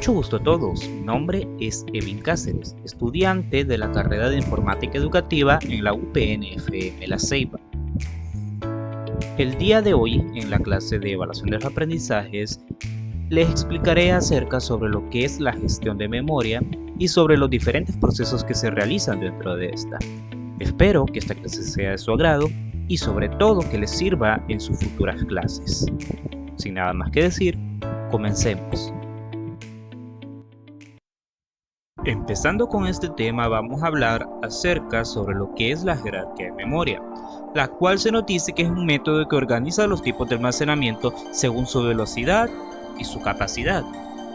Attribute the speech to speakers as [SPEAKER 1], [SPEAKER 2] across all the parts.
[SPEAKER 1] Mucho gusto a todos, mi nombre es Evin Cáceres, estudiante de la carrera de Informática Educativa en la UPN-FM La Ceiba. El día de hoy, en la clase de evaluación de los aprendizajes, les explicaré acerca sobre lo que es la gestión de memoria y sobre los diferentes procesos que se realizan dentro de esta. Espero que esta clase sea de su agrado y sobre todo que les sirva en sus futuras clases. Sin nada más que decir, comencemos. Empezando con este tema, vamos a hablar acerca sobre lo que es la jerarquía de memoria, la cual se nos dice que es un método que organiza los tipos de almacenamiento según su velocidad y su capacidad,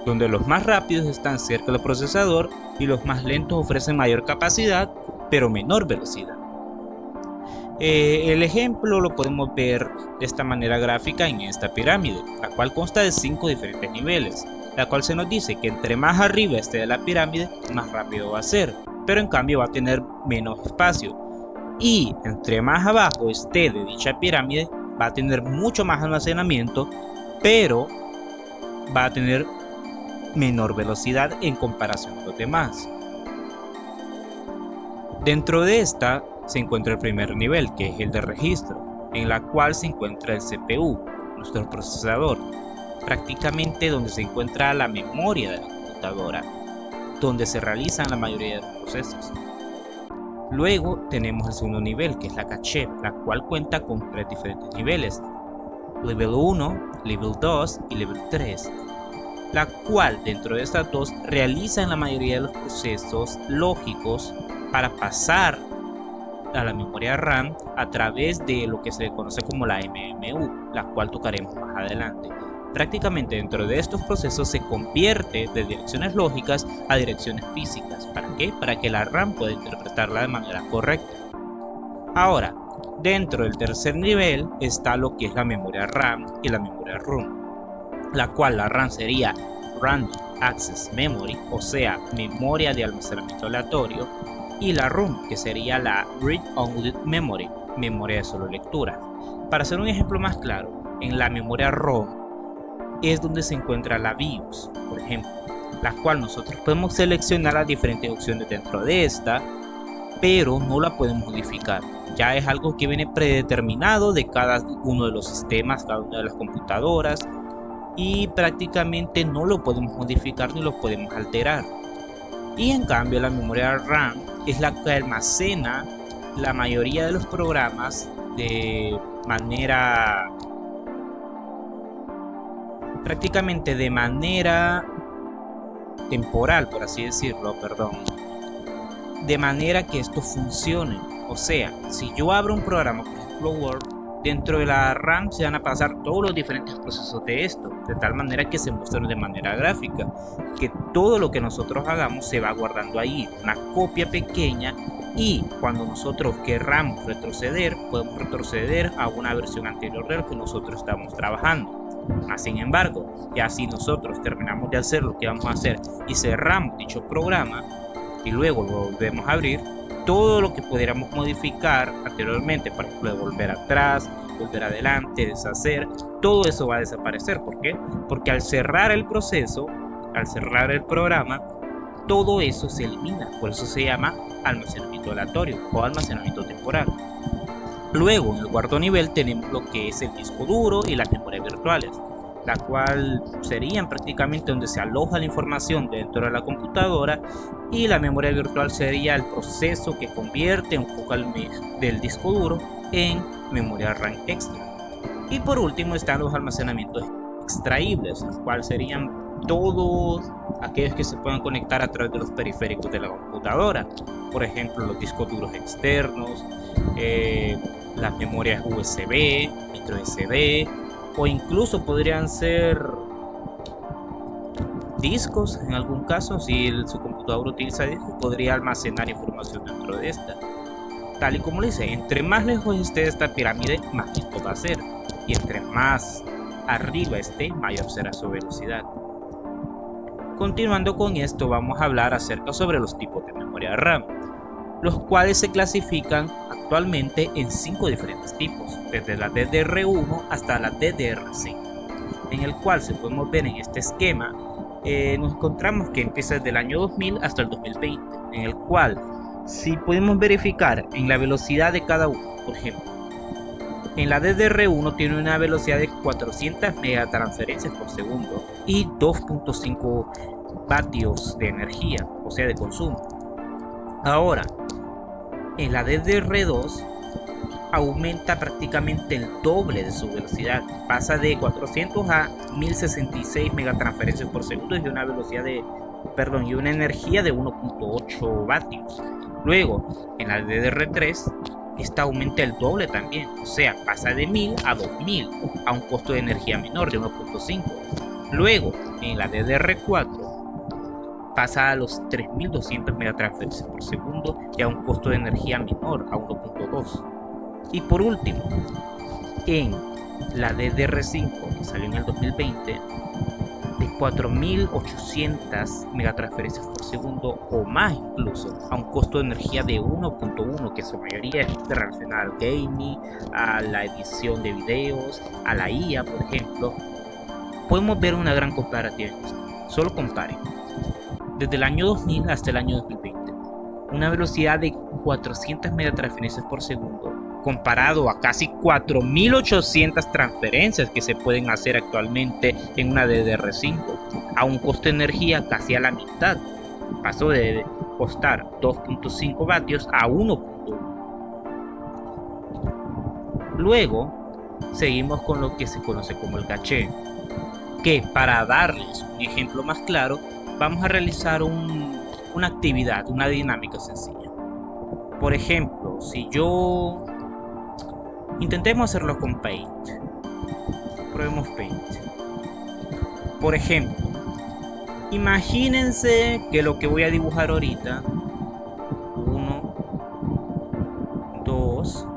[SPEAKER 1] donde los más rápidos están cerca del procesador y los más lentos ofrecen mayor capacidad pero menor velocidad. El ejemplo lo podemos ver de esta manera gráfica en esta pirámide, la cual consta de 5 diferentes niveles, la cual se nos dice que entre más arriba esté de la pirámide, más rápido va a ser, pero en cambio va a tener menos espacio. Y entre más abajo esté de dicha pirámide, va a tener mucho más almacenamiento, pero va a tener menor velocidad en comparación a los demás. Dentro de esta se encuentra el primer nivel, que es el de registro, en la cual se encuentra el CPU, nuestro procesador, prácticamente donde se encuentra la memoria de la computadora, donde se realizan la mayoría de los procesos. Luego tenemos el segundo nivel, que es la caché, la cual cuenta con 3 diferentes niveles, Level 1, Level 2 y Level 3, la cual dentro de estas dos realizan la mayoría de los procesos lógicos para pasar a la memoria RAM a través de lo que se conoce como la MMU, la cual tocaremos más adelante. Prácticamente dentro de estos procesos se convierte de direcciones lógicas a direcciones físicas. ¿Para qué? Para que la RAM pueda interpretarla de manera correcta. Ahora, dentro del tercer nivel está lo que es la memoria RAM y la memoria ROM, la cual la RAM sería Random Access Memory, o sea, memoria de almacenamiento aleatorio, y la ROM, que sería la Read Only Memory, memoria de solo lectura. Para hacer un ejemplo más claro, en la memoria ROM es donde se encuentra la BIOS, por ejemplo, la cual nosotros podemos seleccionar las diferentes opciones dentro de esta, pero no la podemos modificar. Ya es algo que viene predeterminado de cada uno de los sistemas, cada una de las computadoras, y prácticamente no lo podemos modificar ni lo podemos alterar. Y en cambio la memoria RAM es la que almacena la mayoría de los programas prácticamente de manera temporal, por así decirlo, de manera que esto funcione. O sea, si yo abro un programa, por ejemplo Word, dentro de la RAM se van a pasar todos los diferentes procesos de esto, de tal manera que se muestran de manera gráfica, que todo lo que nosotros hagamos se va guardando ahí, una copia pequeña, y cuando nosotros querramos retroceder, podemos retroceder a una versión anterior de lo que nosotros estamos trabajando. Sin embargo, ya si nosotros terminamos de hacer lo que vamos a hacer y cerramos dicho programa y luego lo volvemos a abrir, todo lo que pudiéramos modificar anteriormente, por ejemplo, volver atrás, volver adelante, deshacer, todo eso va a desaparecer. ¿Por qué? Porque al cerrar el proceso, al cerrar el programa, todo eso se elimina. Por eso se llama almacenamiento aleatorio o almacenamiento temporal. Luego, en el cuarto nivel tenemos lo que es el disco duro y las memorias virtuales, la cual serían prácticamente donde se aloja la información dentro de la computadora, y la memoria virtual sería el proceso que convierte un poco del disco duro en memoria RAM extra. Y por último están los almacenamientos extraíbles, los cuales serían todos aquellos que se puedan conectar a través de los periféricos de la computadora, por ejemplo los discos duros externos, las memorias USB, micro SD, o incluso podrían ser discos. En algún caso, si su computadora utiliza discos, podría almacenar información dentro de esta. Tal y como le dice, entre más lejos esté de esta pirámide, más lento va a ser, y entre más arriba esté, mayor será su velocidad. Continuando con esto, vamos a hablar acerca sobre los tipos de memoria RAM, los cuales se clasifican actualmente en 5 diferentes tipos, desde la DDR1 hasta la DDR5, en el cual se podemos ver en este esquema nos encontramos que empieza desde el año 2000 hasta el 2020, en el cual, si podemos verificar en la velocidad de cada uno, por ejemplo, en la DDR1 tiene una velocidad de 400 megatransferencias por segundo y 2.5 vatios de energía, o sea, de consumo. Ahora, en la DDR2 aumenta prácticamente el doble de su velocidad, pasa de 400 a 1066 megatransferencias por segundo y una velocidad de, y una energía de 1.8 vatios. Luego, en la DDR3, esta aumenta el doble también, o sea, pasa de 1000 a 2000 a un costo de energía menor de 1.5. Luego, en la DDR4, pasa a los 3200 megatransferencias por segundo y a un costo de energía menor a 1.2. Y por último, en la DDR5 que salió en el 2020, de 4800 megatransferencias por segundo o más incluso, a un costo de energía de 1.1, que su mayoría es relacionada al gaming, a la edición de videos, a la IA, por ejemplo. Podemos ver una gran comparativa en esto. Solo comparen. Desde el año 2000 hasta el año 2020, una velocidad de 400 megatransferencias por segundo, comparado a casi 4800 transferencias que se pueden hacer actualmente en una DDR5, a un costo de energía casi a la mitad. Pasó de costar 2.5 vatios a 1.1. Luego, seguimos con lo que se conoce como el caché, que para darles un ejemplo más claro, vamos a realizar una actividad, una dinámica sencilla. Por ejemplo, si yo intentemos hacerlo con Paint. Probemos Paint. Por ejemplo, imagínense que lo que voy a dibujar ahorita, 1, 2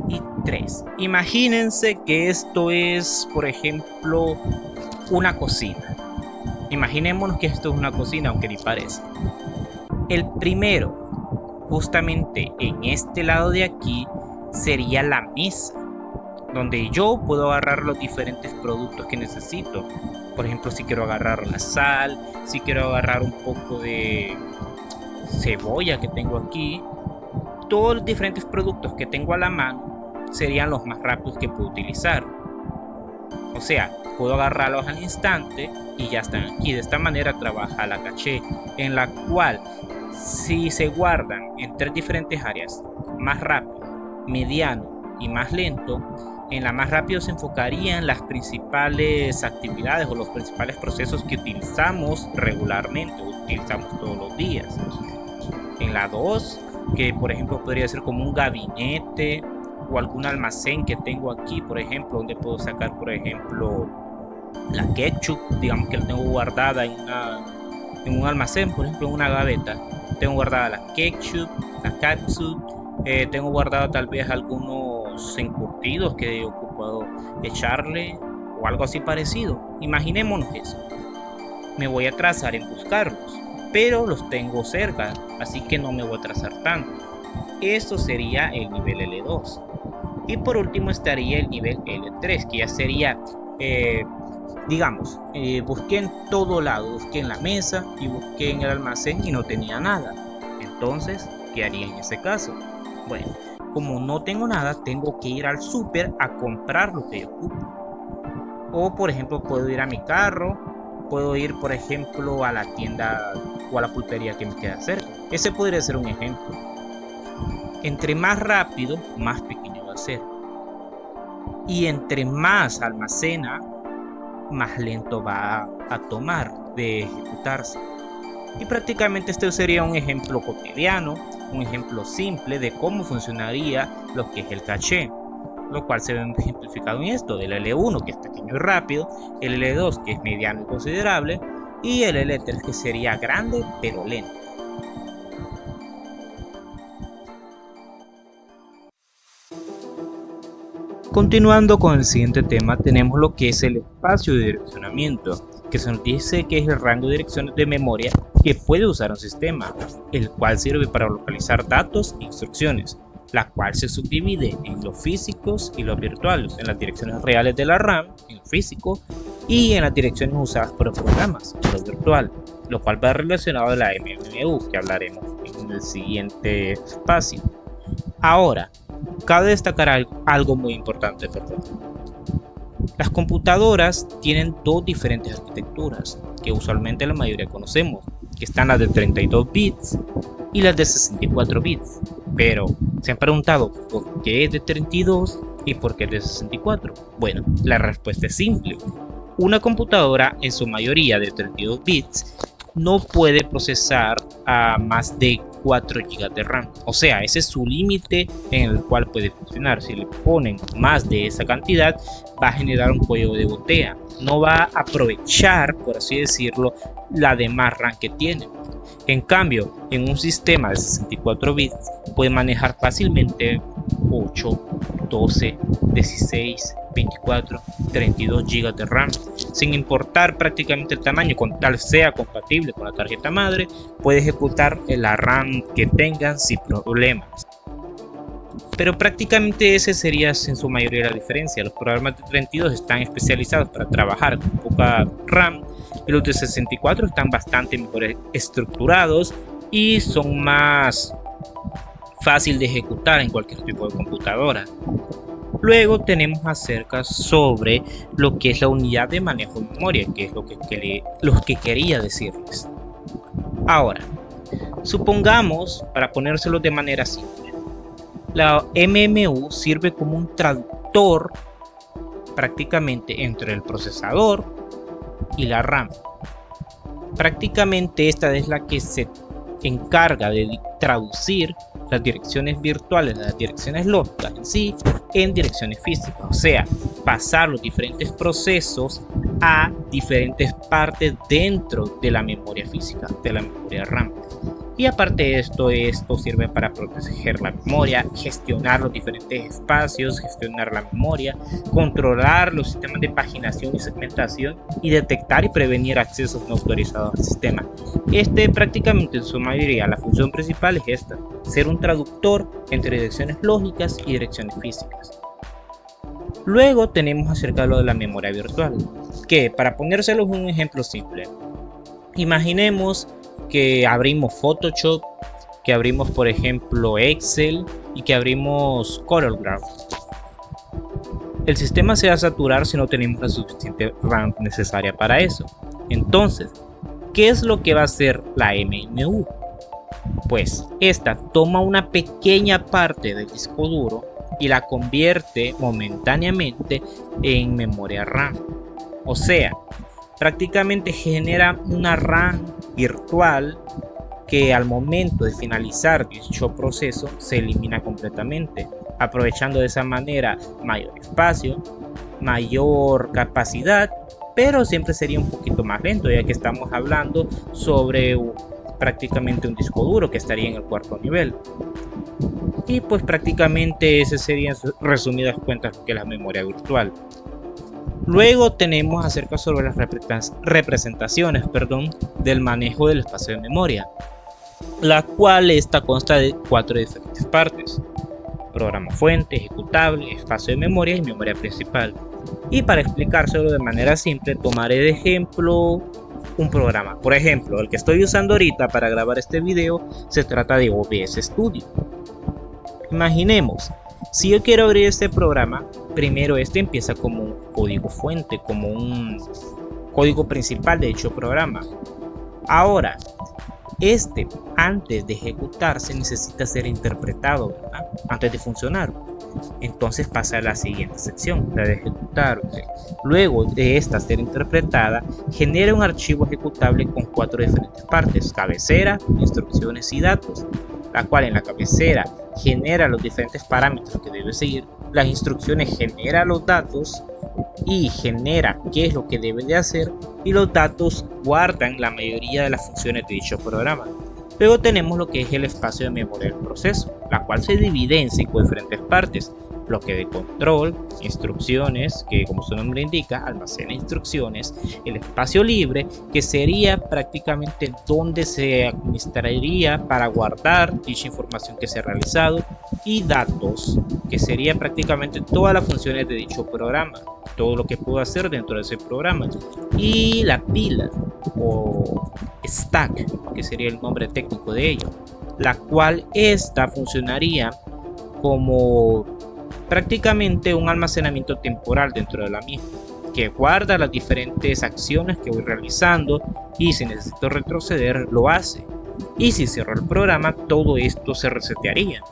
[SPEAKER 1] y 3. Imagínense que esto es, por ejemplo, una cocina. Imaginémonos que esto es una cocina, aunque ni parece. El primero, justamente en este lado de aquí, sería la mesa, donde yo puedo agarrar los diferentes productos que necesito. Por ejemplo, si quiero agarrar la sal, si quiero agarrar un poco de cebolla que tengo aquí, todos los diferentes productos que tengo a la mano serían los más rápidos que puedo utilizar. O sea, puedo agarrarlos al instante y ya están aquí. De esta manera trabaja la caché, en la cual si se guardan en 3 diferentes áreas, más rápido, mediano y más lento, en la más rápido se enfocarían las principales actividades o los principales procesos que utilizamos regularmente, utilizamos todos los días. En la 2, que por ejemplo podría ser como un gabinete o algún almacén que tengo aquí, por ejemplo, donde puedo sacar, por ejemplo, la ketchup, digamos que la tengo guardada en un almacén, por ejemplo, en una gaveta. Tengo guardada la ketchup, tengo guardado tal vez algunos encurtidos que he ocupado echarle o algo así parecido. Imaginémonos eso. Me voy a atrasar en buscarlos, pero los tengo cerca, así que no me voy a atrasar tanto. Esto sería el nivel L2. Y por último estaría el nivel L3, que ya sería, busqué en todo lado, busqué en la mesa y busqué en el almacén y no tenía nada. Entonces, ¿qué haría en ese caso? Bueno, como no tengo nada, tengo que ir al súper a comprar lo que yo ocupo. O por ejemplo, puedo ir a mi carro, puedo ir por ejemplo a la tienda o a la pulpería que me queda cerca. Ese podría ser un ejemplo. Entre más rápido, más pequeño va a ser. Y entre más almacena, más lento va a tomar de ejecutarse. Y prácticamente este sería un ejemplo cotidiano, un ejemplo simple de cómo funcionaría lo que es el caché, lo cual se ve ejemplificado en esto, del L1 que es pequeño y rápido, el L2 que es mediano y considerable, y el L3 que sería grande pero lento. Continuando con el siguiente tema, tenemos lo que es el espacio de direccionamiento, que se nos dice que es el rango de direcciones de memoria que puede usar un sistema, el cual sirve para localizar datos e instrucciones, la cual se subdivide en los físicos y los virtuales, en las direcciones reales de la RAM, en lo físico, y en las direcciones usadas por los programas en lo virtual, lo cual va relacionado a la MMU, que hablaremos en el siguiente espacio. Ahora, cabe destacar algo muy importante, perdón. Las computadoras tienen dos diferentes arquitecturas que usualmente la mayoría conocemos, que están las de 32 bits y las de 64 bits. Pero se han preguntado por qué es de 32 y por qué es de 64. Bueno, la respuesta es simple. Una computadora en su mayoría de 32 bits no puede procesar a más de 4 GB de RAM. O sea, ese es su límite en el cual puede funcionar. Si le ponen más de esa cantidad, va a generar un cuello de botella. No va a aprovechar, por así decirlo, la demás RAM que tiene. En cambio, en un sistema de 64 bits puede manejar fácilmente 8, 12, 16, 24, 32 GB de RAM, sin importar prácticamente el tamaño, con tal sea compatible con la tarjeta madre, puede ejecutar la RAM que tengan sin problemas. Pero prácticamente ese sería en su mayoría la diferencia. Los programas de 32 están especializados para trabajar con poca RAM y los de 64 están bastante mejor estructurados y son más fácil de ejecutar en cualquier tipo de computadora. Luego tenemos acerca sobre lo que es la unidad de manejo de memoria, que es lo que quería decirles. Ahora, supongamos, para ponérselo de manera simple, la MMU sirve como un traductor prácticamente entre el procesador y la RAM. Prácticamente esta es la que se encarga de traducir las direcciones virtuales, las direcciones lógicas en sí, en direcciones físicas, o sea, pasar los diferentes procesos a diferentes partes dentro de la memoria física, de la memoria RAM. Y aparte de esto sirve para proteger la memoria, gestionar los diferentes espacios, gestionar la memoria, controlar los sistemas de paginación y segmentación y detectar y prevenir accesos no autorizados al sistema. Prácticamente en su mayoría la función principal es esta, ser un traductor entre direcciones lógicas y direcciones físicas. Luego tenemos acerca de lo de la memoria virtual, que para ponérselos un ejemplo simple, imaginemos que abrimos Photoshop, que abrimos por ejemplo Excel y que abrimos CorelDRAW. El sistema se va a saturar si no tenemos la suficiente RAM necesaria para eso. Entonces, ¿qué es lo que va a hacer la MMU? Pues esta toma una pequeña parte del disco duro y la convierte momentáneamente en memoria RAM. O sea, prácticamente genera una RAM virtual que al momento de finalizar dicho proceso se elimina completamente, aprovechando de esa manera mayor espacio, mayor capacidad, pero siempre sería un poquito más lento, ya que estamos hablando sobre prácticamente un disco duro que estaría en el cuarto nivel. Y pues prácticamente ese sería, resumidas cuentas, que es la memoria virtual. Luego tenemos acerca sobre las representaciones del manejo del espacio de memoria, la cual consta de 4 diferentes partes: programa fuente, ejecutable, espacio de memoria y memoria principal. Y para explicárselo de manera simple, tomaré de ejemplo un programa. Por ejemplo, el que estoy usando ahorita para grabar este video se trata de OBS Studio. Imaginemos, si yo quiero abrir este programa, primero empieza como un código fuente, como un código principal de dicho programa. Ahora, antes de ejecutarse necesita ser interpretado, ¿verdad? Antes de funcionar. Entonces pasa a la siguiente sección, la de ejecutar. Luego de esta ser interpretada, genera un archivo ejecutable con 4 diferentes partes: cabecera, instrucciones y datos, la cual en la cabecera genera los diferentes parámetros que debe seguir, las instrucciones genera los datos y genera qué es lo que debe de hacer, y los datos guardan la mayoría de las funciones de dicho programa. Luego tenemos lo que es el espacio de memoria del proceso, la cual se divide en 5 diferentes partes: bloque de control, instrucciones, que como su nombre indica, almacena instrucciones, el espacio libre, que sería prácticamente donde se administraría para guardar dicha información que se ha realizado, y datos, que sería prácticamente todas las funciones de dicho programa, todo lo que puedo hacer dentro de ese programa, y la pila o stack, que sería el nombre técnico de ello, la cual esta funcionaría como prácticamente un almacenamiento temporal dentro de la misma, que guarda las diferentes acciones que voy realizando, y si necesito retroceder lo hace, y si cierro el programa todo esto se resetearía,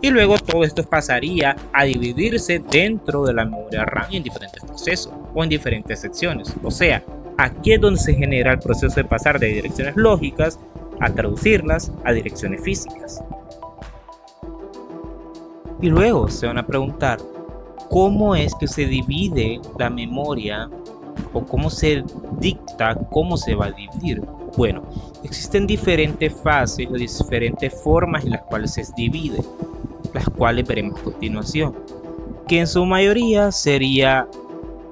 [SPEAKER 1] y luego todo esto pasaría a dividirse dentro de la memoria RAM en diferentes procesos o en diferentes secciones. O sea, aquí es donde se genera el proceso de pasar de direcciones lógicas a traducirlas a direcciones físicas. Y luego se van a preguntar, ¿cómo es que se divide la memoria o cómo se dicta cómo se va a dividir? Bueno, existen diferentes fases o diferentes formas en las cuales se divide, las cuales veremos a continuación, que en su mayoría sería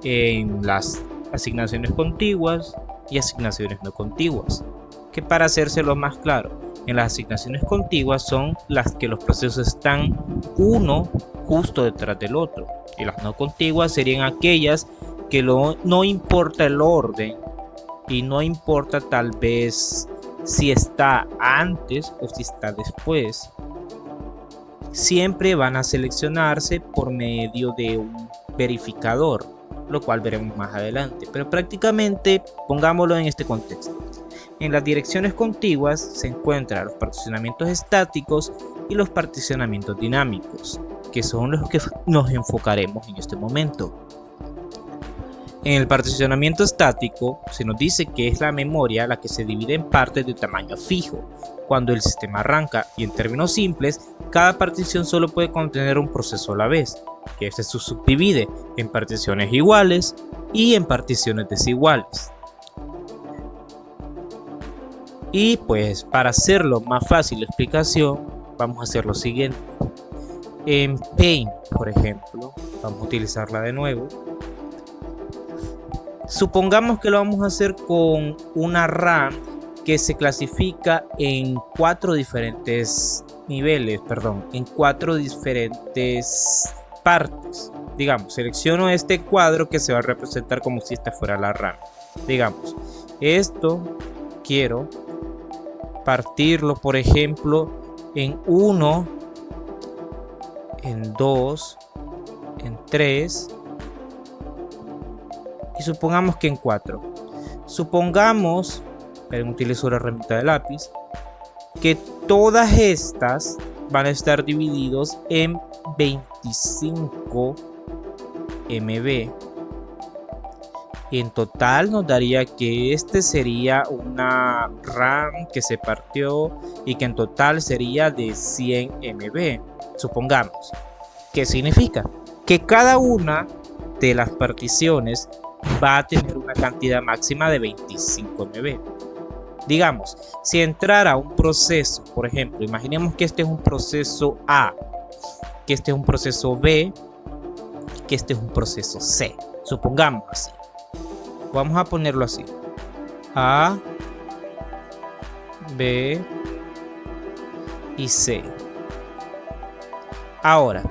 [SPEAKER 1] en las asignaciones contiguas y asignaciones no contiguas, que para hacérselo más claro, en las asignaciones contiguas son las que los procesos están uno justo detrás del otro, y las no contiguas serían aquellas que no importa el orden y no importa tal vez si está antes o si está después, siempre van a seleccionarse por medio de un verificador, lo cual veremos más adelante, pero prácticamente pongámoslo en este contexto. En las direcciones contiguas se encuentran los particionamientos estáticos y los particionamientos dinámicos, que son los que nos enfocaremos en este momento. En el particionamiento estático se nos dice que es la memoria la que se divide en partes de tamaño fijo cuando el sistema arranca, y en términos simples, cada partición solo puede contener un proceso a la vez, que este se subdivide en particiones iguales y en particiones desiguales. Y pues para hacerlo más fácil la explicación, vamos a hacer lo siguiente. En Paint, por ejemplo, vamos a utilizarla de nuevo. Supongamos que lo vamos a hacer con una RAM que se clasifica en cuatro diferentes niveles, en cuatro diferentes partes. Digamos, selecciono este cuadro que se va a representar como si esta fuera la RAM. Digamos, esto quiero partirlo, por ejemplo, en 1, en 2, en 3 y supongamos que en 4. Supongamos, utilizo la herramienta de lápiz, que todas estas van a estar divididos en 25 MB. En total nos daría que este sería una RAM que se partió y que en total sería de 100 MB. Supongamos. ¿Qué significa? Que cada una de las particiones va a tener una cantidad máxima de 25 MB. Digamos, si entrara un proceso, por ejemplo, imaginemos que este es un proceso A, que este es un proceso B, que este es un proceso C. Supongamos así. Vamos a ponerlo así. A, B y C. Ahora,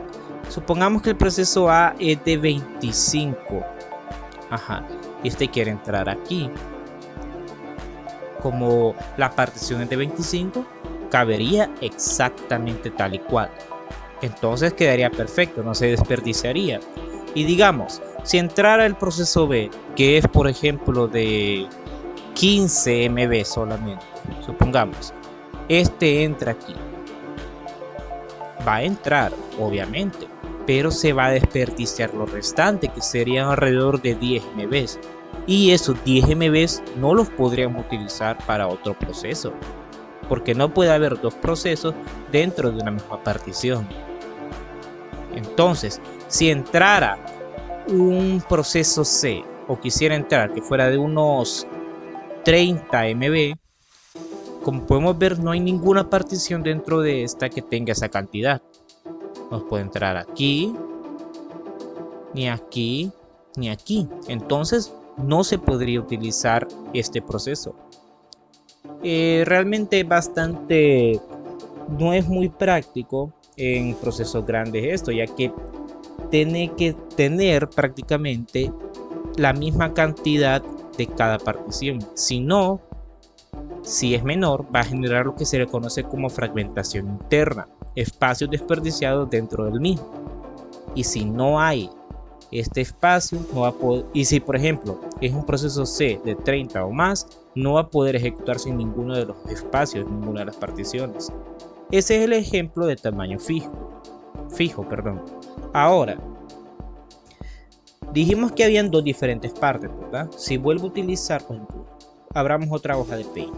[SPEAKER 1] supongamos que el proceso A es de 25. Y este quiere entrar aquí. Como la partición es de 25, cabería exactamente tal y cual. Entonces quedaría perfecto, no se desperdiciaría. Y digamos, si entrara el proceso B, que es por ejemplo de 15 MB solamente, supongamos, este entra aquí. Va a entrar, obviamente, pero se va a desperdiciar lo restante, que serían alrededor de 10 MB. Y esos 10 MB no los podríamos utilizar para otro proceso, porque no puede haber dos procesos dentro de una misma partición. Entonces, si entrara un proceso C o quisiera entrar que fuera de unos 30 MB, como podemos ver, no hay ninguna partición dentro de esta que tenga esa cantidad. Nos puede entrar aquí, ni aquí, ni aquí. Entonces no se podría utilizar este proceso. Realmente bastante, no es muy práctico en procesos grandes esto, ya que tiene que tener prácticamente la misma cantidad de cada partición. Si no, si es menor, va a generar lo que se le conoce como fragmentación interna, espacios desperdiciados dentro del mismo. Y si no hay este espacio, no va a poder, y si por ejemplo es un proceso C de 30 o más, no va a poder ejecutarse en ninguno de los espacios, ninguna de las particiones. Ese es el ejemplo de tamaño fijo, perdón. Ahora, dijimos que habían dos diferentes partes, ¿verdad? Si vuelvo a utilizar, por ejemplo, abramos otra hoja de Paint.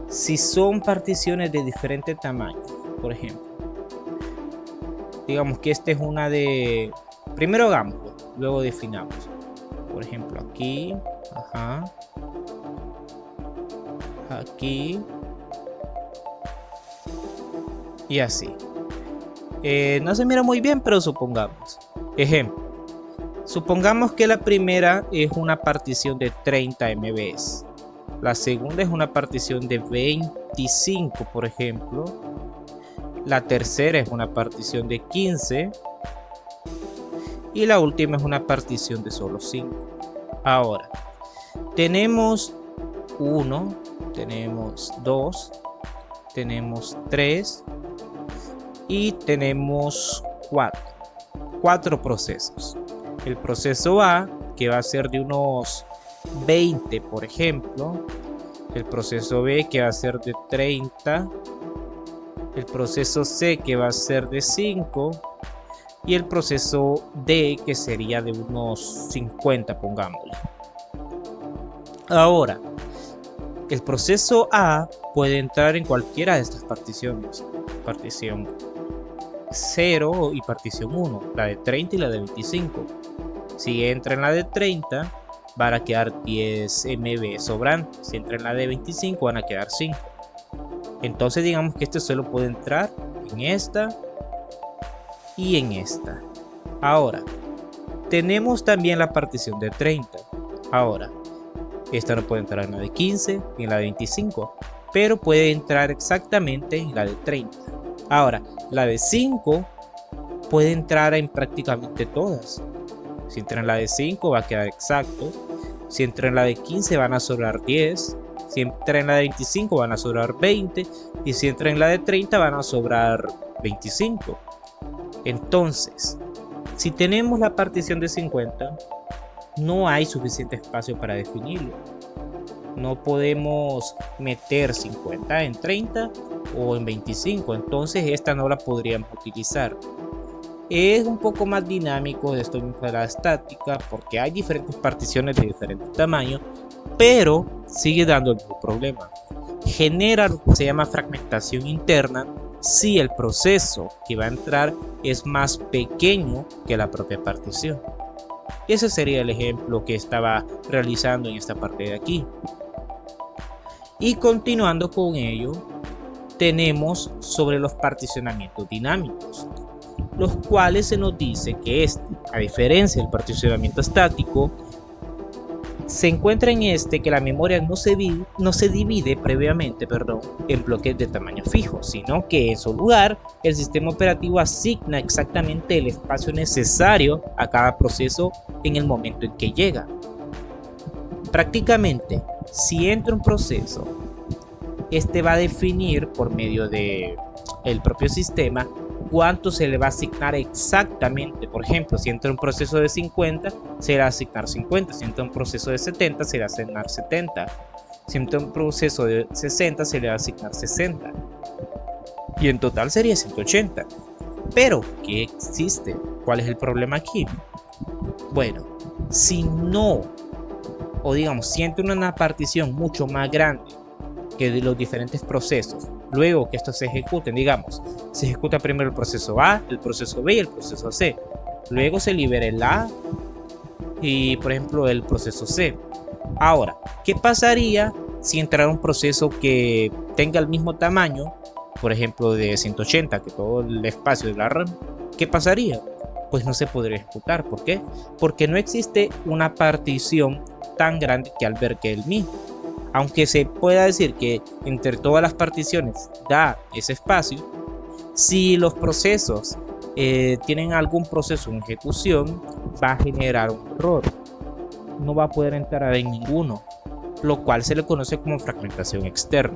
[SPEAKER 1] Si son particiones de diferente tamaño, por ejemplo, digamos que esta es una de... Primero hagámoslo, luego definamos. Por ejemplo, aquí, ajá, aquí y así. No se mira muy bien, pero supongamos. Ejemplo, supongamos que la primera es una partición de 30 MB. La segunda es una partición de 25, por ejemplo. La tercera es una partición de 15. Y la última es una partición de solo 5. Ahora, tenemos 1, tenemos 2, tenemos 3 y tenemos 4. 4 procesos. El proceso A, que va a ser de unos 20, por ejemplo. El proceso B, que va a ser de 30. El proceso C, que va a ser de 5. Y el proceso D, que sería de unos 50, pongámosle. Ahora, el proceso A puede entrar en cualquiera de estas particiones. Partición 0 y partición 1, la de 30 y la de 25. Si entra en la de 30, van a quedar 10 MB sobrantes. Si entra en la de 25, van a quedar 5. Entonces digamos que este solo puede entrar en esta y en esta. Ahora, tenemos también la partición de 30. Ahora, esta no puede entrar en la de 15 ni en la de 25, pero puede entrar exactamente en la de 30. Ahora, la de 5 puede entrar en prácticamente todas. Si entra en la de 5 va a quedar exacto. Si entra en la de 15 van a sobrar 10. Si entra en la de 25 van a sobrar 20. Y si entra en la de 30 van a sobrar 25. Entonces, si tenemos la partición de 50, no hay suficiente espacio para definirlo. No podemos meter 50 en 30 o en 25, entonces esta no la podríamos utilizar. Es un poco más dinámico esto de la estática porque hay diferentes particiones de diferente tamaño, pero sigue dando el mismo problema. Genera lo que se llama fragmentación interna si el proceso que va a entrar es más pequeño que la propia partición. Ese sería el ejemplo que estaba realizando en esta parte de aquí. Y continuando con ello, tenemos sobre los particionamientos dinámicos, los cuales se nos dice que a diferencia del particionamiento estático, se encuentra en que la memoria no se divide previamente en bloques de tamaño fijo, sino que en su lugar el sistema operativo asigna exactamente el espacio necesario a cada proceso en el momento en que llega. Prácticamente, si entra un proceso, este va a definir por medio del propio sistema cuánto se le va a asignar exactamente. Por ejemplo, si entra un proceso de 50, se le va a asignar 50. Si entra un proceso de 70, se le va a asignar 70. Si entra un proceso de 60, se le va a asignar 60. Y en total sería 180. Pero, ¿qué existe? ¿Cuál es el problema aquí? Bueno, si no, o digamos, si entra una partición mucho más grande que de los diferentes procesos, luego que estos se ejecuten, digamos, se ejecuta primero el proceso A, el proceso B y el proceso C. Luego se libera el A y, por ejemplo, el proceso C. Ahora, ¿qué pasaría si entrara un proceso que tenga el mismo tamaño, por ejemplo, de 180 que todo el espacio de la RAM? ¿Qué pasaría? pues no se podría ejecutar. ¿Por qué? Porque no existe una partición tan grande que albergue el mismo. Aunque se pueda decir que entre todas las particiones da ese espacio, si los procesos tienen algún proceso en ejecución, va a generar un error. No va a poder entrar en ninguno, lo cual se le conoce como fragmentación externa.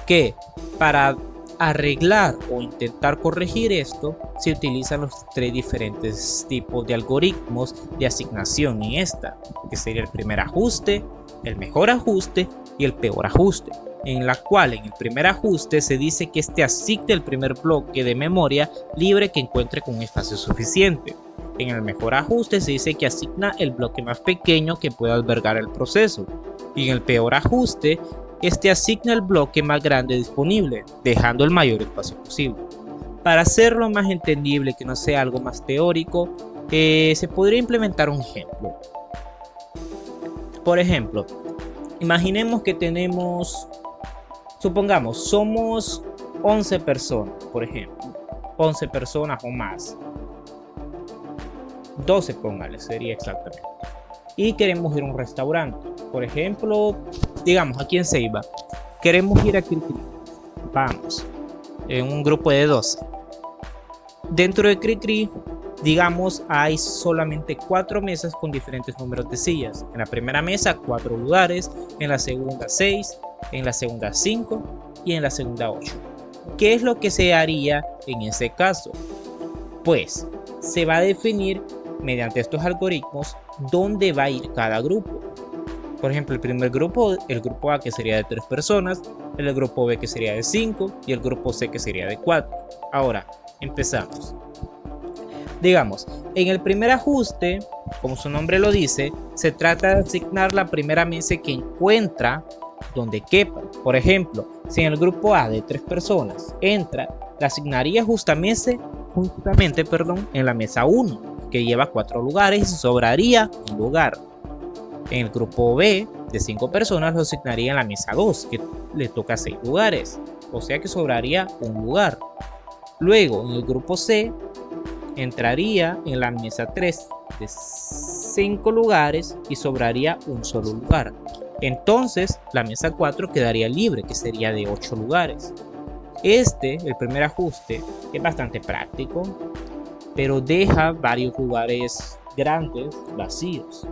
[SPEAKER 1] Que para arreglar o intentar corregir esto, se utilizan los tres diferentes tipos de algoritmos de asignación en esta, que sería el primer ajuste, el mejor ajuste y el peor ajuste, en la cual en el primer ajuste se dice que este asigna el primer bloque de memoria libre que encuentre con un espacio suficiente. En el mejor ajuste se dice que asigna el bloque más pequeño que pueda albergar el proceso, y en el peor ajuste este asigna el bloque más grande disponible, dejando el mayor espacio posible. Para hacerlo más entendible, que no sea algo más teórico, se podría implementar un ejemplo. Por ejemplo, imaginemos que tenemos, supongamos, somos 11 personas, por ejemplo, 11 personas o más. 12 póngale, sería exactamente. Y queremos ir a un restaurante. Por ejemplo, digamos aquí en Ceiba, queremos ir a Cricri. Vamos, en un grupo de 12. Dentro de Cricri, digamos, hay solamente 4 mesas con diferentes números de sillas. En la primera mesa, 4 lugares. En la segunda, 6. En la segunda, 5. Y en la segunda, 8. ¿Qué es lo que se haría en ese caso? Pues se va a definir mediante estos algoritmos dónde va a ir cada grupo. Por ejemplo, el primer grupo, el grupo A, que sería de 3 personas, el grupo B, que sería de 5, y el grupo C, que sería de 4. Ahora, empezamos. Digamos, en el primer ajuste, como su nombre lo dice, se trata de asignar la primera mesa que encuentra donde quepa. Por ejemplo, si en el grupo A de 3 personas entra, la asignaría justamente en la mesa 1, que lleva 4 lugares y sobraría un lugar. En el grupo B de 5 personas lo asignaría en la mesa 2, que le toca 6 lugares, o sea que sobraría un lugar. Luego en el grupo C entraría en la mesa 3 de 5 lugares y sobraría un solo lugar. Entonces la mesa 4 quedaría libre, que sería de 8 lugares. El primer ajuste, es bastante práctico, pero deja varios lugares grandes vacíos.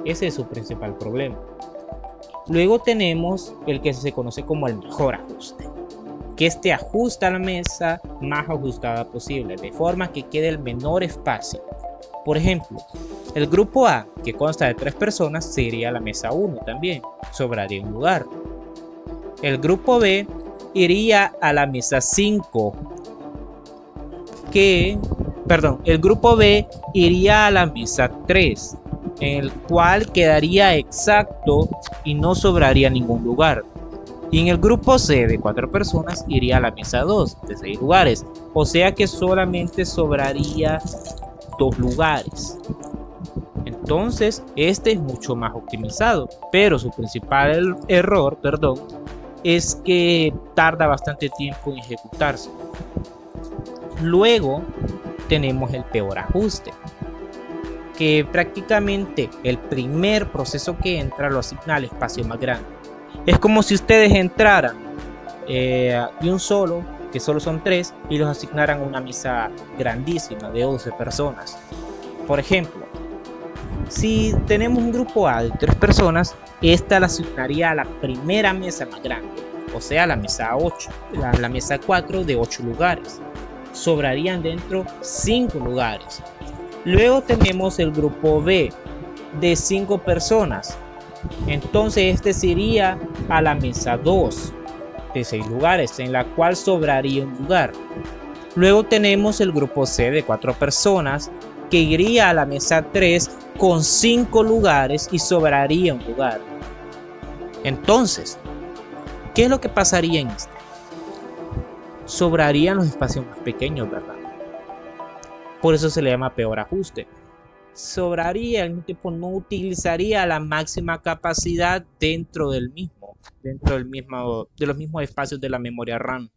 [SPEAKER 1] Ese es su principal problema. Luego tenemos el que se conoce como el mejor ajuste, que ajusta la mesa más ajustada posible, de forma que quede el menor espacio. Por ejemplo, el grupo A, que consta de 3 personas, sería la mesa 1 también, sobraría un lugar. El grupo B iría a la mesa 5, el grupo B iría a la mesa 3, en el cual quedaría exacto y no sobraría ningún lugar. Y en el grupo C de 4 personas iría a la mesa 2 de 6 lugares, o sea que solamente sobraría 2 lugares. Entonces este es mucho más optimizado, pero su principal error, es que tarda bastante tiempo en ejecutarse. Luego tenemos el peor ajuste, que prácticamente el primer proceso que entra lo asigna al espacio más grande. Es como si ustedes entraran y un solo, que solo son 3, y los asignaran a una mesa grandísima de 12 personas. Por ejemplo, si tenemos un grupo A de 3 personas, esta la asignaría a la primera mesa más grande, o sea, la mesa 8, la mesa 4 de 8 lugares. Sobrarían dentro 5 lugares. Luego tenemos el grupo B de 5 personas. Entonces se iría a la mesa 2 de 6 lugares, en la cual sobraría un lugar. Luego tenemos el grupo C de 4 personas, que iría a la mesa 3 con 5 lugares y sobraría un lugar. Entonces, ¿qué es lo que pasaría en este? Sobrarían los espacios más pequeños, ¿verdad? Por eso se le llama peor ajuste. Sobraría, al mismo tiempo no utilizaría la máxima capacidad dentro de los mismos espacios de la memoria RAM.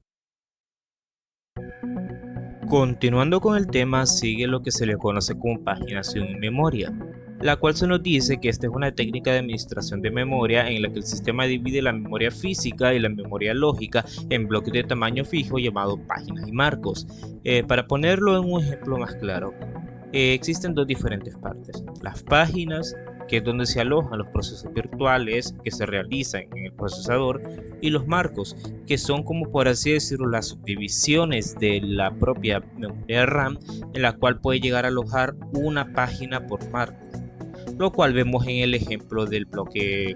[SPEAKER 1] Continuando con el tema, sigue lo que se le conoce como paginación en memoria, la cual se nos dice que esta es una técnica de administración de memoria en la que el sistema divide la memoria física y la memoria lógica en bloques de tamaño fijo llamados páginas y marcos. Para ponerlo en un ejemplo más claro, existen dos diferentes partes: las páginas, que es donde se alojan los procesos virtuales que se realizan en el procesador, y los marcos, que son, como por así decirlo, las subdivisiones de la propia memoria RAM, en la cual puede llegar a alojar una página por marco, lo cual vemos en el ejemplo del bloque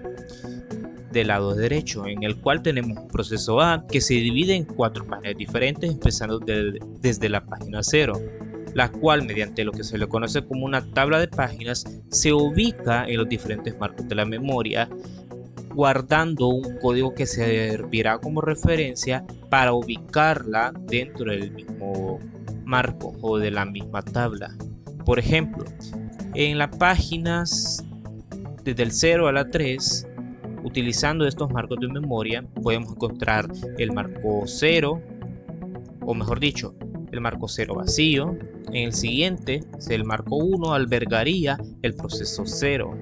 [SPEAKER 1] del lado derecho, en el cual tenemos un proceso A que se divide en 4 páginas diferentes, empezando desde la página 0, la cual, mediante lo que se le conoce como una tabla de páginas, se ubica en los diferentes marcos de la memoria, guardando un código que servirá como referencia para ubicarla dentro del mismo marco o de la misma tabla. Por ejemplo, en las páginas desde el 0 a la 3, utilizando estos marcos de memoria, podemos encontrar el marco 0, o mejor dicho, el marco 0 vacío. En el siguiente, el marco 1 albergaría el proceso 0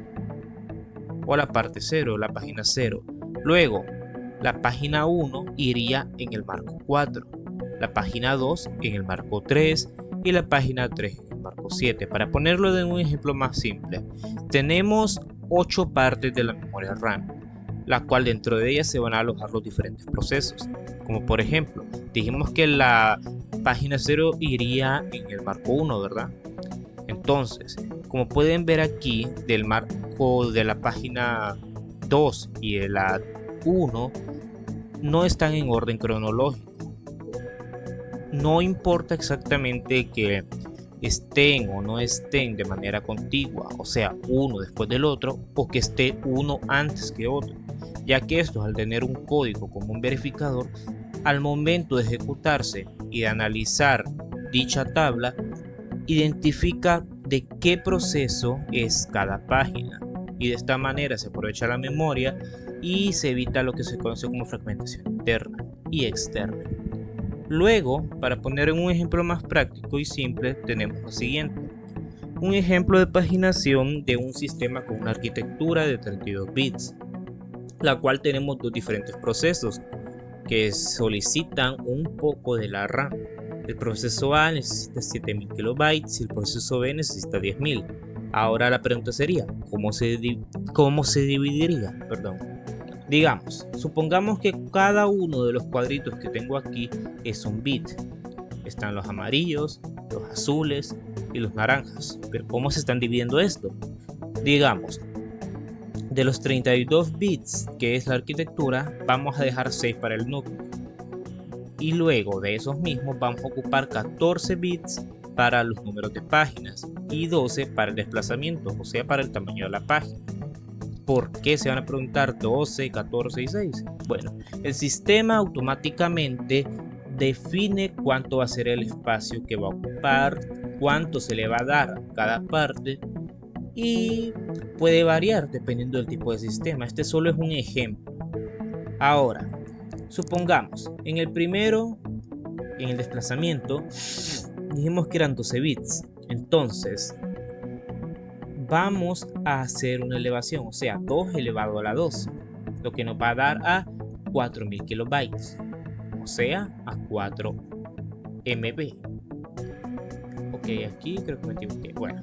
[SPEAKER 1] o la parte 0, la página 0. Luego, la página 1 iría en el marco 4, la página 2 en el marco 3 y la página 3 en el marco 7. Para ponerlo de un ejemplo más simple, tenemos 8 partes de la memoria RAM, la cual dentro de ellas se van a alojar los diferentes procesos. Como por ejemplo, dijimos que la página 0 iría en el marco 1, ¿verdad? Entonces, como pueden ver aquí, del marco de la página 2 y de la 1 no están en orden cronológico. No importa exactamente que estén o no estén de manera contigua, o sea, uno después del otro, o que esté uno antes que otro, ya que estos, al tener un código como un verificador, al momento de ejecutarse y de analizar dicha tabla, identifica de qué proceso es cada página, y de esta manera se aprovecha la memoria y se evita lo que se conoce como fragmentación interna y externa. Luego, para poner un ejemplo más práctico y simple, tenemos lo siguiente: un ejemplo de paginación de un sistema con una arquitectura de 32 bits, la cual tenemos dos diferentes procesos que solicitan un poco de la RAM. El proceso A necesita 7000 kilobytes y el proceso B necesita 10000. Ahora la pregunta sería, ¿cómo se dividiría? Digamos, supongamos que cada uno de los cuadritos que tengo aquí es un bit. Están los amarillos, los azules y los naranjas. Pero ¿cómo se están dividiendo esto? Digamos, de los 32 bits que es la arquitectura, vamos a dejar 6 para el núcleo. Y luego de esos mismos vamos a ocupar 14 bits para los números de páginas y 12 para el desplazamiento, o sea, para el tamaño de la página. ¿Por qué se van a preguntar 12, 14 y 6? Bueno, el sistema automáticamente define cuánto va a ser el espacio que va a ocupar, cuánto se le va a dar a cada parte, y puede variar dependiendo del tipo de sistema. Este solo es un ejemplo. Ahora, supongamos, en el primero, en el desplazamiento, dijimos que eran 12 bits. Entonces, vamos a hacer una elevación, o sea, 2 elevado a la 2, lo que nos va a dar a 4000 kilobytes, o sea, a 4 MB. Ok, aquí creo que me equivoqué. Bueno,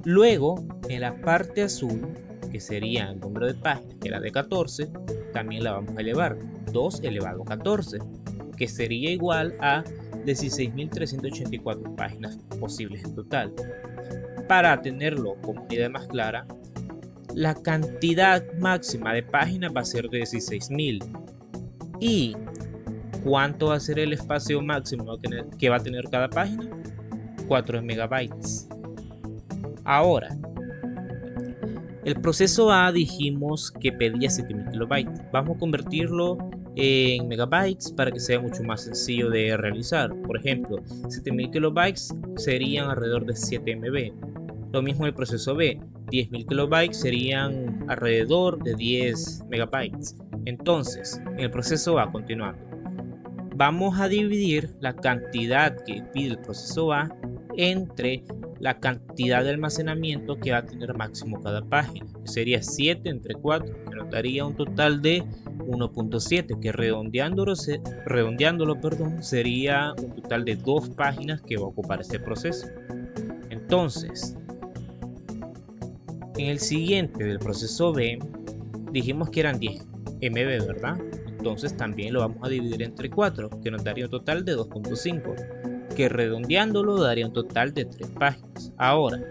[SPEAKER 1] luego, en la parte azul, que sería el número de páginas, que era de 14, también la vamos a elevar, 2 elevado a 14, que sería igual a 16.384 páginas posibles en total. Para tenerlo como una idea más clara, la cantidad máxima de páginas va a ser de 16.000. ¿Y cuánto va a ser el espacio máximo que va a tener cada página? 4 megabytes. Ahora, el proceso A dijimos que pedía 7000 kilobytes. Vamos a convertirlo en megabytes para que sea mucho más sencillo de realizar. Por ejemplo, 7000 kilobytes serían alrededor de 7 MB. Lo mismo el proceso B, 10.000 kilobytes serían alrededor de 10 megabytes. Entonces, en el proceso A, continuando, vamos a dividir la cantidad que pide el proceso A entre la cantidad de almacenamiento que va a tener máximo cada página, que sería 7 entre 4, que nos daría un total de 1.7, que redondeándolo, sería un total de 2 páginas que va a ocupar este proceso. Entonces, en el siguiente del proceso B, dijimos que eran 10 MB, ¿verdad? Entonces también lo vamos a dividir entre 4, que nos daría un total de 2.5, que redondeándolo daría un total de 3 páginas. Ahora,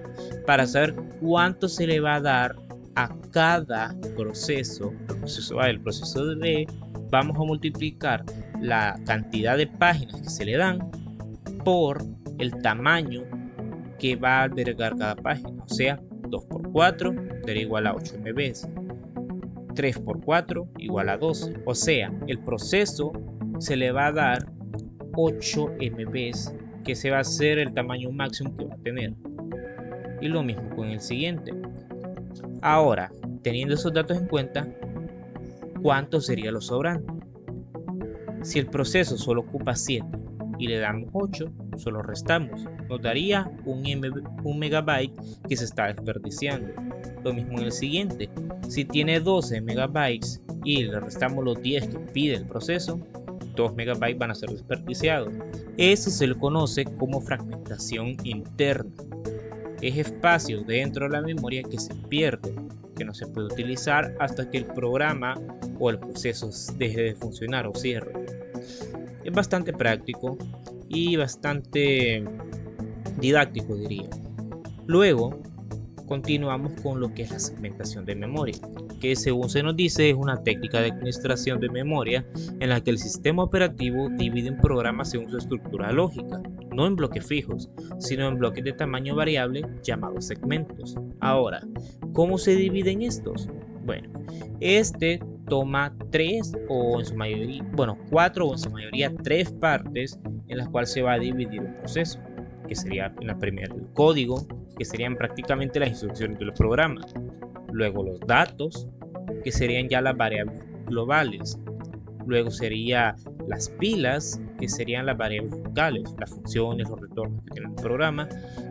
[SPEAKER 1] para saber cuánto se le va a dar a cada proceso, el proceso A y el proceso B, vamos a multiplicar la cantidad de páginas que se le dan por el tamaño que va a albergar cada página. O sea, 2 por 4 daría igual a 8 MB. 3 por 4 igual a 12. O sea, el proceso se le va a dar 8 MB, que ese va a ser el tamaño máximo que va a tener. Y lo mismo con el siguiente. Ahora, teniendo esos datos en cuenta, ¿cuánto sería lo sobrante? Si el proceso solo ocupa 7 y le damos 8, solo restamos. Nos daría un megabyte que se está desperdiciando. Lo mismo en el siguiente. Si tiene 12 megabytes y le restamos los 10 que pide el proceso, 2 megabytes van a ser desperdiciados. Eso se le conoce como fragmentación interna. Es espacio dentro de la memoria que se pierde, que no se puede utilizar hasta que el programa o el proceso deje de funcionar o cierre. Es bastante práctico y bastante didáctico, diría. Luego continuamos con lo que es la segmentación de memoria, que según se nos dice es una técnica de administración de memoria en la que el sistema operativo divide un programa según su estructura lógica, no en bloques fijos, sino en bloques de tamaño variable llamados segmentos. Ahora, ¿cómo se dividen estos? Bueno, este toma 4 o en su mayoría 3 partes en las cuales se va a dividir un proceso, que sería en la primera el código, que serían prácticamente las instrucciones del programa, luego los datos, que serían ya las variables globales, luego serían las pilas, que serían las variables locales, las funciones, los retornos que tiene el programa,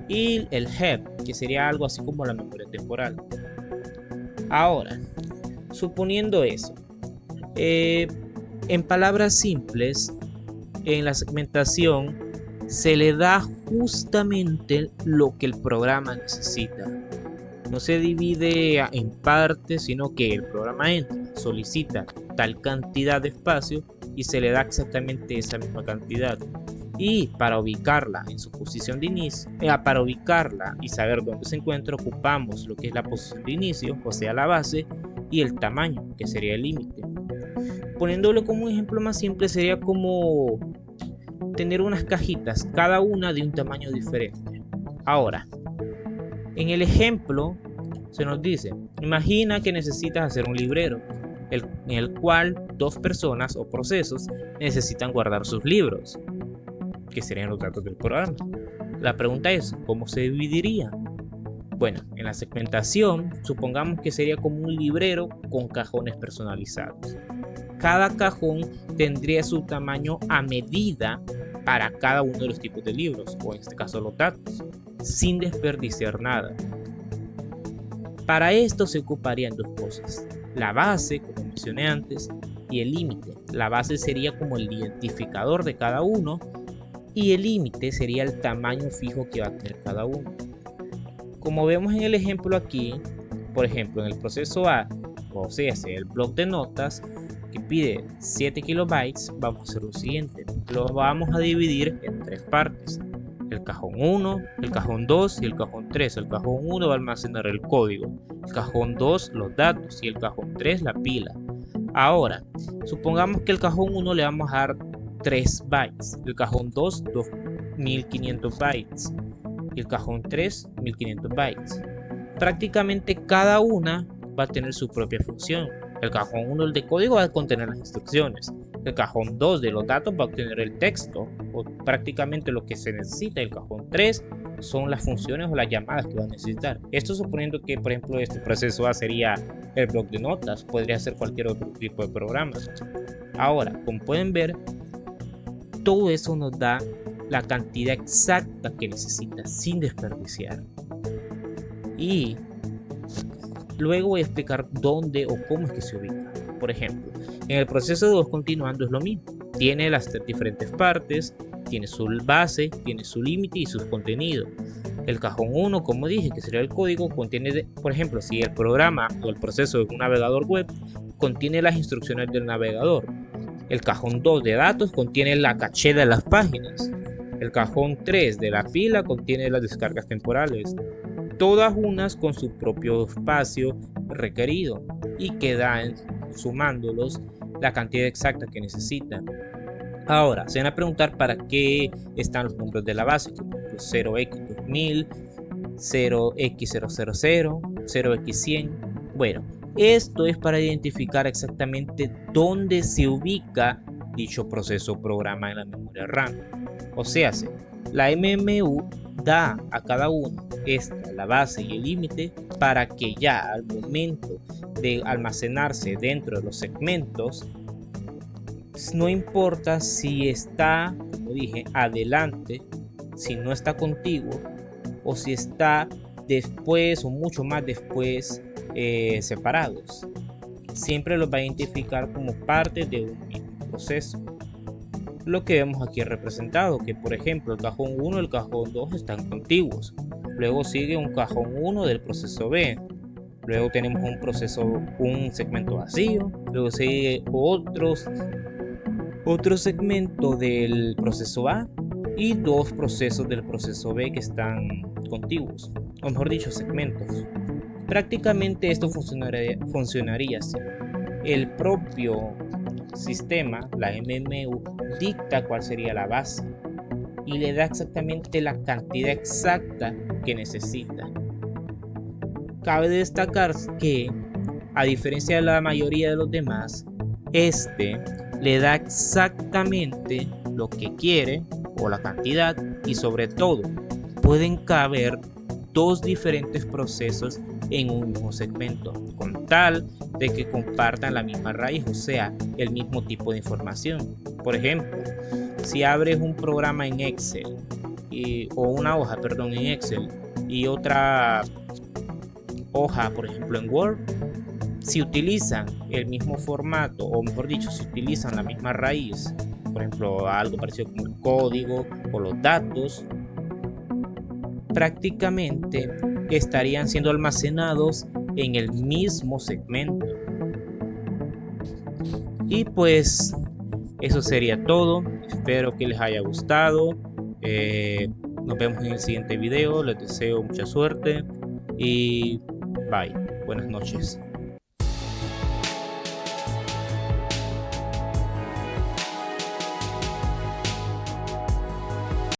[SPEAKER 1] y el head, que sería algo así como la memoria temporal. Ahora, suponiendo eso, en palabras simples, en la segmentación se le da justamente lo que el programa necesita. No se divide en partes, sino que el programa entra, solicita tal cantidad de espacio y se le da exactamente esa misma cantidad. Y para ubicarla en su posición de inicio, para ubicarla y saber dónde se encuentra, ocupamos lo que es la posición de inicio, o sea la base, y el tamaño, que sería el límite. Poniéndolo como un ejemplo más simple, sería como tener unas cajitas, cada una de un tamaño diferente. Ahora, en el ejemplo se nos dice, imagina que necesitas hacer un librero, en el cual 2 personas o procesos necesitan guardar sus libros, que serían los datos del programa. La pregunta es, ¿cómo se dividiría? Bueno, en la segmentación, supongamos que sería como un librero con cajones personalizados. Cada cajón tendría su tamaño a medida para cada uno de los tipos de libros, o en este caso los datos, sin desperdiciar nada. Para esto se ocuparían 2 cosas, la base, como mencioné antes, y el límite. La base sería como el identificador de cada uno, y el límite sería el tamaño fijo que va a tener cada uno. Como vemos en el ejemplo aquí, por ejemplo, en el proceso A, o sea, el bloc de notas, que pide 7 kilobytes, vamos a hacer lo siguiente. Lo vamos a dividir en 3 partes. El cajón 1, el cajón 2 y el cajón 3. El cajón 1 va a almacenar el código, el cajón 2 los datos y el cajón 3 la pila. Ahora, supongamos que el cajón 1 le vamos a dar 3 bytes, el cajón 2 2500 bytes y el cajón 3 1500 bytes. Prácticamente cada una va a tener su propia función. El cajón 1, el de código, va a contener las instrucciones. El cajón 2 de los datos va a obtener el texto o prácticamente lo que se necesita. El cajón 3 son las funciones o las llamadas que va a necesitar. Esto suponiendo que, por ejemplo, este proceso A sería el bloc de notas, podría ser cualquier otro tipo de programa. Ahora, como pueden ver, todo eso nos da la cantidad exacta que necesita sin desperdiciar. Y luego voy a explicar dónde o cómo es que se ubica. Por ejemplo, en el proceso 2 continuando es lo mismo. Tiene las diferentes partes, tiene su base, tiene su límite y sus contenidos. El cajón 1, como dije, que sería el código, contiene, por ejemplo, si el programa o el proceso es un navegador web, contiene las instrucciones del navegador. El cajón 2 de datos contiene la caché de las páginas. El cajón 3 de la pila contiene las descargas temporales. Todas unas con su propio espacio requerido y que dan, sumándolos, la cantidad exacta que necesitan. Ahora, se van a preguntar para qué están los números de la base, como 0x2000, 0x000, 0x100. Bueno, esto es para identificar exactamente dónde se ubica dicho proceso o programa en la memoria RAM. O sea, la MMU da a cada uno la base y el límite para que ya al momento de almacenarse dentro de los segmentos, no importa si está, como dije, adelante, si no está contiguo o si está después o mucho más después separados. Siempre los va a identificar como parte de un mismo proceso. Lo que vemos aquí representado, que por ejemplo el cajón 1 y el cajón 2 están contiguos. Luego sigue un cajón 1 del proceso B. Luego tenemos un segmento vacío. Luego sigue otro segmento del proceso A y dos procesos del proceso B que están contiguos, o mejor dicho, segmentos. Prácticamente esto funcionaría así. El propio sistema, la MMU, dicta cuál sería la base y le da exactamente la cantidad exacta que necesita. Cabe destacar que, a diferencia de la mayoría de los demás, este le da exactamente lo que quiere o la cantidad, y sobre todo pueden caber dos diferentes procesos en un mismo segmento, con tal de que compartan la misma raíz, o sea, el mismo tipo de información. Por ejemplo, si abres un programa en Excel o una hoja, perdón, en Excel y otra hoja, por ejemplo, en Word, si utilizan el mismo formato, o mejor dicho, si utilizan la misma raíz, por ejemplo, algo parecido como el código o los datos, prácticamente estarían siendo almacenados en el mismo segmento. Y pues eso sería todo. Espero que les haya gustado. Nos vemos en el siguiente video. Les deseo mucha suerte y bye. Buenas noches.